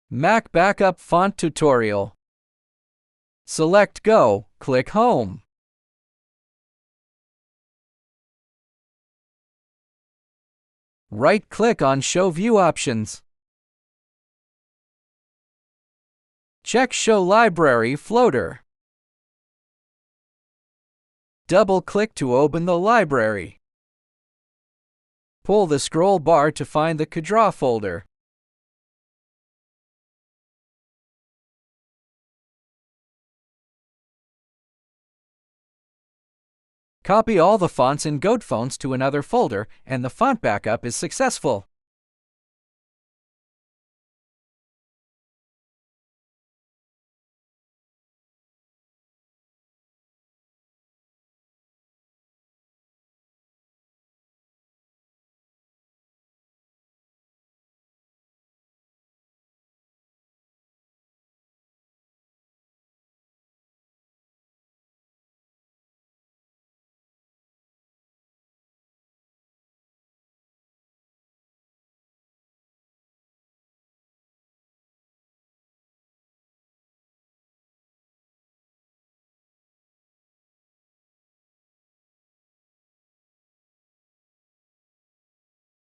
Mac Backup Font Tutorial. Select Go, click Home. Right-click on Show View Options. Check Show Library Floater. Double-click to open the library. Pull the scroll bar to find the CodeFonts folder. Copy all the fonts in gcodefonts to another folder, and the font backup is successful.